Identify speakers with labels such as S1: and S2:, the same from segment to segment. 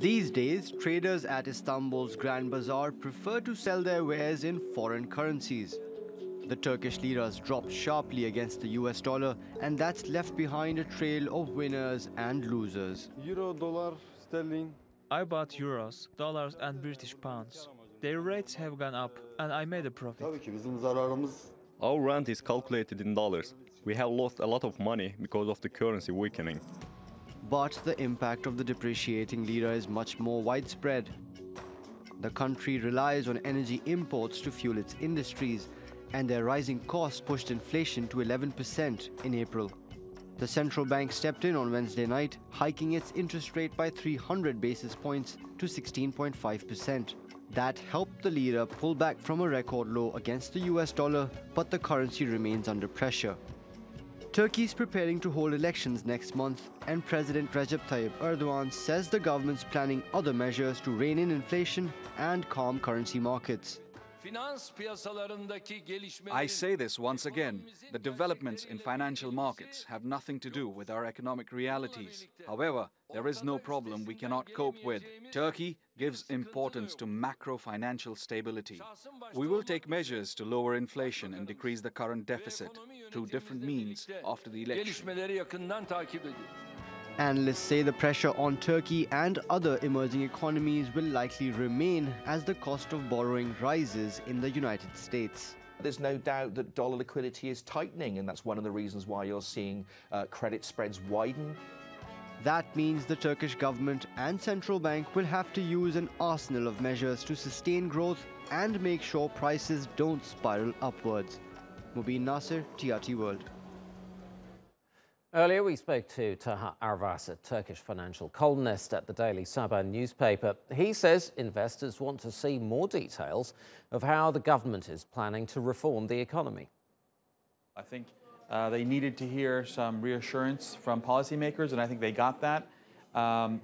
S1: These days, traders at Istanbul's Grand Bazaar prefer to sell their wares in foreign currencies. The Turkish liras dropped sharply against the US dollar, and that's left behind a trail of winners and losers.
S2: Euro, dollar, sterling.
S3: I bought euros, dollars and British pounds. Their rates have gone up and I made a profit.
S2: Tabii ki bizim zararımız.
S4: Our rent is calculated in dollars. We have lost a lot of money because of the currency weakening.
S1: But the impact of the depreciating lira is much more widespread. The country relies on energy imports to fuel its industries, and their rising costs pushed inflation to 11% in April. The central bank stepped in on Wednesday night, hiking its interest rate by 300 basis points to 16.5%. That helped the lira pull back from a record low against the US dollar, but the currency remains under pressure. Turkey is preparing to hold elections next month, and President Recep Tayyip Erdogan says the government's planning other measures to rein in inflation and calm currency markets.
S5: I say this once again, the developments in financial markets have nothing to do with our economic realities. However, there is no problem we cannot cope with. Turkey gives importance to macro-financial stability. We will take measures to lower inflation and decrease the current deficit through different means after the election.
S1: Analysts say the pressure on Turkey and other emerging economies will likely remain as the cost of borrowing rises in the United States.
S6: There's no doubt that dollar liquidity is tightening, and that's one of the reasons why you're seeing credit spreads widen.
S1: That means the Turkish government and central bank will have to use an arsenal of measures to sustain growth and make sure prices don't spiral upwards. Mobin Nasir, TRT World.
S7: Earlier, we spoke to Taha Arvas, a Turkish financial columnist at the Daily Sabah newspaper. He says investors want to see more details of how the government is planning to reform the economy.
S8: I think they needed to hear some reassurance from policymakers, and I think they got that.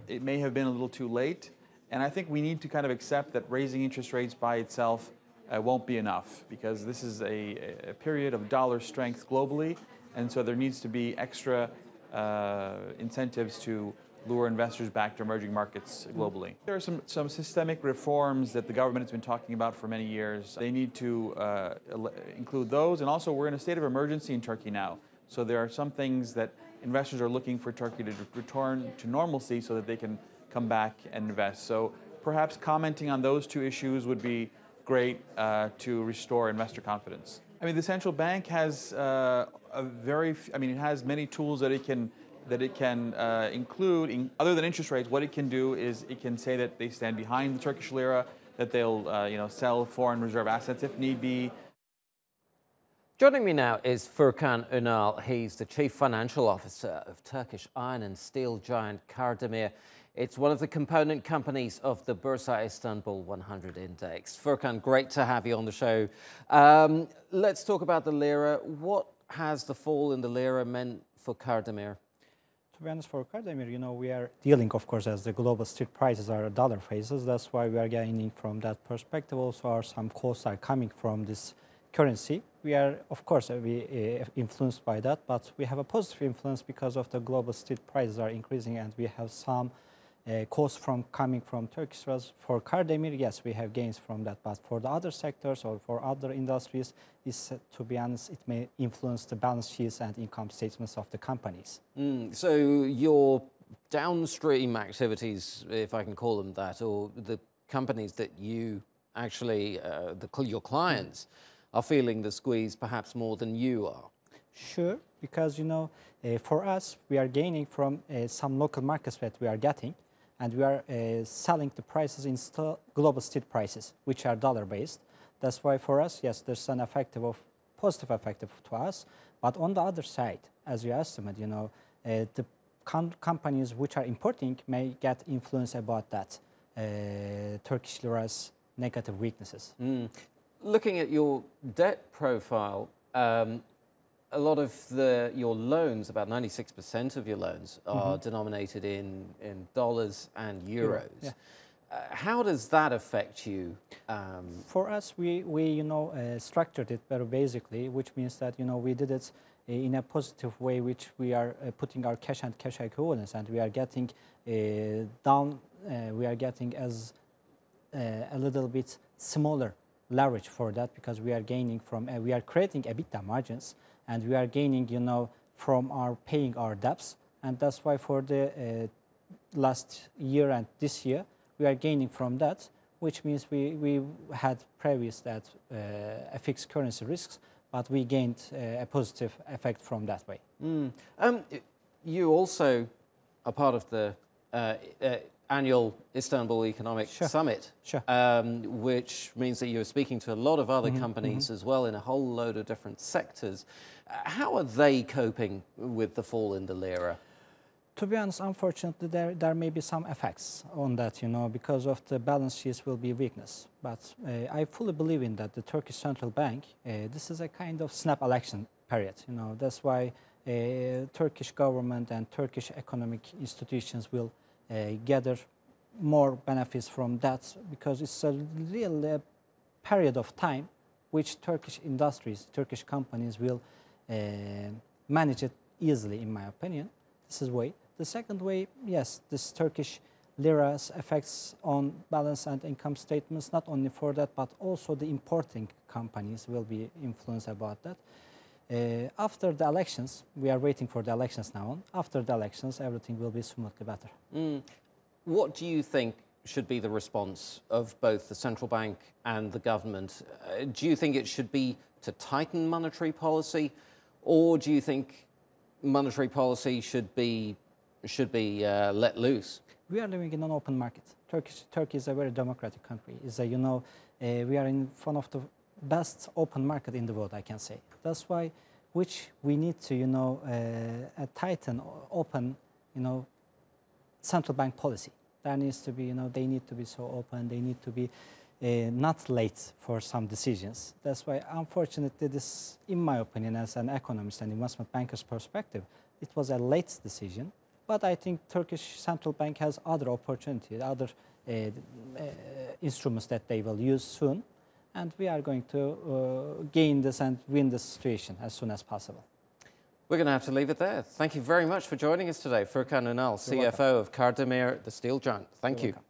S8: It may have been a little too late, and I think we need to kind of accept that raising interest rates by itself won't be enough, because this is a period of dollar strength globally. And so there needs to be extra incentives to lure investors back to emerging markets globally. There are some systemic reforms that the government has been talking about for many years. They need to include those. And also, we're in a state of emergency in Turkey now. So there are some things that investors are looking for Turkey to return to normalcy so that they can come back and invest. So perhaps commenting on those two issues would be great to restore investor confidence. I mean, the central bank has it has many tools that it can include. Other than interest rates, what it can do is it can say that they stand behind the Turkish lira, that they'll sell foreign reserve assets if need be.
S7: Joining me now is Furkan Unal. He's the Chief Financial Officer of Turkish iron and steel giant Kardemir. It's one of the component companies of the Borsa Istanbul 100 index. Furkan, great to have you on the show. Let's talk about the lira. What has the fall in the lira meant for Kardemir?
S9: To be honest, for Kardemir, we are dealing, of course, as the global steel prices are dollar phases. That's why we are gaining from that perspective. Also, some costs are coming from this currency. We are, of course, influenced by that, but we have a positive influence because of the global steel prices are increasing, and we have some costs coming from Turkish. For Kardemir, yes, we have gains from that, but for the other sectors or for other industries, to be honest, it may influence the balance sheets and income statements of the companies.
S7: So your downstream activities, if I can call them that, or the companies that you actually, your clients, are feeling the squeeze perhaps more than you are.
S9: Sure, because for us, we are gaining from some local markets that we are getting, and we are selling the prices in global steel prices, which are dollar-based. That's why for us, yes, there's an positive effect to us. But on the other side, as you estimate, the companies which are importing may get influence about that Turkish lira's negative weaknesses.
S7: Looking at your debt profile, a lot of your loans, about 96% of your loans, are denominated in dollars and euros. Yeah. How does that affect you?
S9: For us, we structured it very basically, which means that we did it in a positive way, which we are putting our cash and cash equivalents, and we are getting down we are getting as a little bit smaller leverage for that, because we are gaining from, we are creating EBITDA margins, and we are gaining, from our paying our debts, and that's why for the last year and this year we are gaining from that, which means we had previous that FX currency risks, but we gained a positive effect from that way.
S7: You also are part of the annual Istanbul Economic Summit, which means that you're speaking to a lot of other companies as well in a whole load of different sectors. How are they coping with the fall in the lira?
S9: To be honest, unfortunately, there may be some effects on that, because of the balance sheets will be weakness. But I fully believe in that the Turkish Central Bank, this is a kind of snap election period. That's why Turkish government and Turkish economic institutions will gather more benefits from that, because it's a real period of time which Turkish industries, Turkish companies will manage it easily, in my opinion. This is way. The second way, yes, this Turkish lira's effects on balance and income statements, not only for that, but also the importing companies will be influenced about that. After the elections, we are waiting for the elections now on. After the elections, everything will be smoothly better.
S7: What do you think should be the response of both the central bank and the government? Do you think it should be to tighten monetary policy, or do you think monetary policy should be let loose?
S9: We are living in an open market. Turkey is a very democratic country. We are in one of the best open market in the world, I can say. That's why, which we need to, tighten, open, central bank policy. There needs to be, they need to be so open. They need to be not late for some decisions. That's why, unfortunately, this, in my opinion, as an economist and investment banker's perspective, it was a late decision. But I think Turkish Central Bank has other opportunities, other instruments that they will use soon. And we are going to gain this and win this situation as soon as possible.
S7: We're going to have to leave it there. Thank you very much for joining us today. Furkan Unal, CFO of Kardemir, the steel giant. Thank you.
S9: Welcome.